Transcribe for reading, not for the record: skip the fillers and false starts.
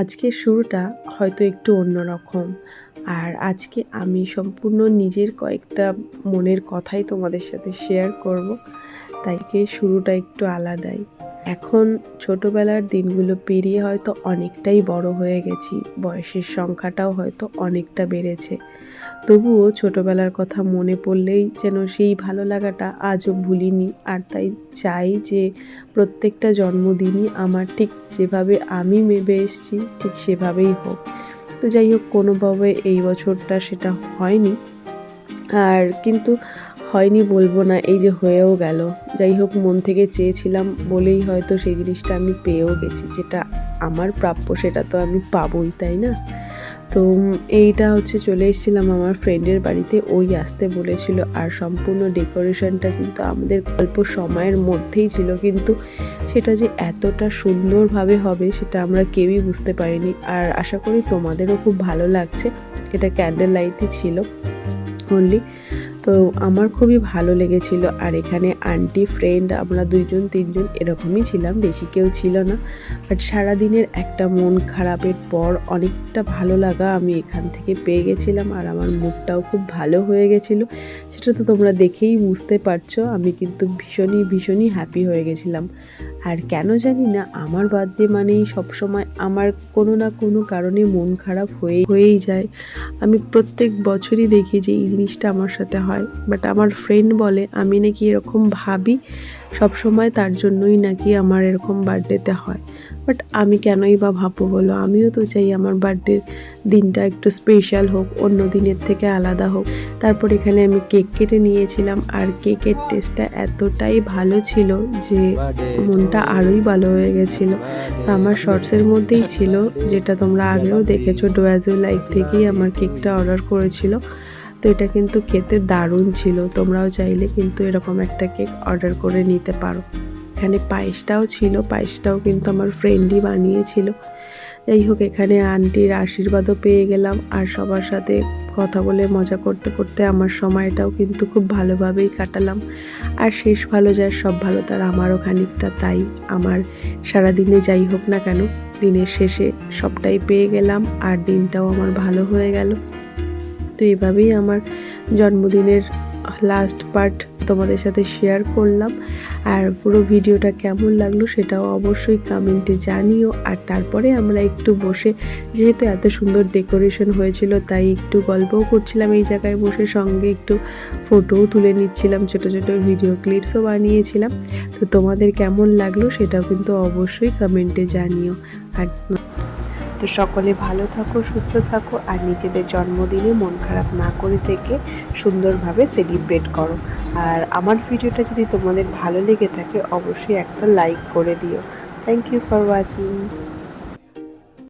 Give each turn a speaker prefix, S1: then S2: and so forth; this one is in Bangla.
S1: আজকের শুরুটা হয়তো একটু অন্যরকম। আর আজকে আমি সম্পূর্ণ নিজের কয়েকটা মনের কথাই তোমাদের সাথে শেয়ার করব। তাই শুরুটা একটু আলাদাই। এখন ছোটবেলার দিনগুলো পেরিয়ে হয়তো অনেকটাই বড় হয়ে গেছি, বয়সের সংখ্যাটাও হয়তো অনেকটা বেড়েছে। তবুও ছোটবেলার কথা মনে পড়লেই যেন সেই ভালো লাগাটা আজও ভুলিনি। আর তাই চাই যে প্রত্যেকটা জন্মদিনই আমার ঠিক যেভাবে আমি ভেবে এসেছি ঠিক সেভাবেই হোক। তো যাই হোক, কোনোভাবে এই বছরটা সেটা হয়নি। আর কিন্তু হয়নি বলবো না, এই যে হয়েও গেল। যাই হোক, মন থেকে চেয়েছিলাম বলেই হয়তো সেই জিনিসটা আমি পেয়েও গেছি। যেটা আমার প্রাপ্য সেটা তো আমি পাবোই, তাই না? তো এইটা হচ্ছে চলে এসেছিলাম আমার ফ্রেন্ডের বাড়িতে, ওই আসতে বলেছিল। আর সম্পূর্ণ ডেকোরেশনটা কিন্তু আমাদের অল্প সময়ের মধ্যেই ছিল, কিন্তু সেটা যে এতটা সুন্দরভাবে হবে সেটা আমরা কেউই বুঝতে পারিনি। আর আশা করি তোমাদেরও খুব ভালো লাগছে। এটা ক্যান্ডেল লাইটই ছিল অনলি। তো আমার খুবই ভালো লেগেছিল। আর এখানে আন্টি, ফ্রেন্ড, আমরা 2-3 এরকমই ছিলাম, বেশি কেউ ছিল না। বাট সারাদিনের একটা মন খারাপের পর অনেকটা ভালো লাগা আমি এখান থেকে পেয়ে গেছিলাম। আর আমার মুডটাও খুব ভালো হয়ে গেছিলো, সেটা তো তোমরা দেখেই বুঝতে পারছো। আমি কিন্তু ভীষণই হ্যাপি হয়ে গেছিলাম। আর কেন জানি না আমার বার্থডে মানেই সবসময় আমার কোনো না কোনো কারণে মন খারাপ হয়েই যায়। আমি প্রত্যেক বছরই দেখি যে এই জিনিসটা আমার সাথে হয়। বাট আমার ফ্রেন্ড বলে আমি নাকি এরকম ভাবি সবসময়, তার জন্যই নাকি আমার এরকম বার্থডেতে হয়। বাট আমি কেনই বা ভাববো বলো? আমিও তো চাই আমার বার্থডের দিনটা একটু স্পেশাল হোক, অন্য দিনের থেকে আলাদা হোক। তারপর এখানে আমি কেক কেটে নিয়েছিলাম। আর কেকের টেস্টটা এতটাই ভালো ছিল যে মনটা আরোই ভালো হয়ে গেছিলো। আমার শর্টসের মধ্যেই ছিল, যেটা তোমরা আগেও দেখেছো। ডোয়াজো লাইফ থেকেই আমার কেকটা অর্ডার করেছিল। তো এটা কিন্তু খেতে দারুণ ছিল। তোমরাও চাইলে কিন্তু এরকম একটা কেক অর্ডার করে নিতে পারো। এখানে পায়েসটাও ছিল, পায়েসটাও কিন্তু আমার ফ্রেন্ডই বানিয়েছিল। যাই হোক, এখানে আন্টির আশীর্বাদও পেয়ে গেলাম। আর সবার সাথে কথা বলে মজা করতে করতে আমার সময়টাও কিন্তু খুব ভালোভাবেই কাটালাম। আর শেষ ভালো যায় সব ভালো, তার আমারও খানিকটা তাই। আমার সারাদিনে যাই হোক না কেন, দিনের শেষে সবটাই পেয়ে গেলাম। আর দিনটাও আমার ভালো হয়ে গেল। তো এভাবেই আমার জন্মদিনের লাস্ট পার্ট তোমাদের সাথে শেয়ার করলাম। আর পুরো ভিডিওটা কেমন লাগলো সেটাও অবশ্যই কমেন্টে জানিও। আর তারপরে আমরা একটু বসে, যেহেতু এত সুন্দর ডেকোরেশন হয়েছিল, তাই একটু গল্পও করছিলাম এই জায়গায় বসে, সঙ্গে একটু ফটোও তুলে নিচ্ছিলাম, ছোটো ছোটো ভিডিও ক্লিপসও বানিয়েছিলাম। তো তোমাদের কেমন লাগলো সেটাও কিন্তু অবশ্যই কমেন্টে জানিও। আর তো সকলে ভালো থাকো, সুস্থ থাকো। আর নিজেদের জন্মদিনে মন খারাপ না করে থেকে সুন্দরভাবে সেলিব্রেট করো। আর আমার ভিডিওটা যদি তোমাদের ভালো লেগে থাকে অবশ্যই একটা লাইক করে দিও। Thank you for watching.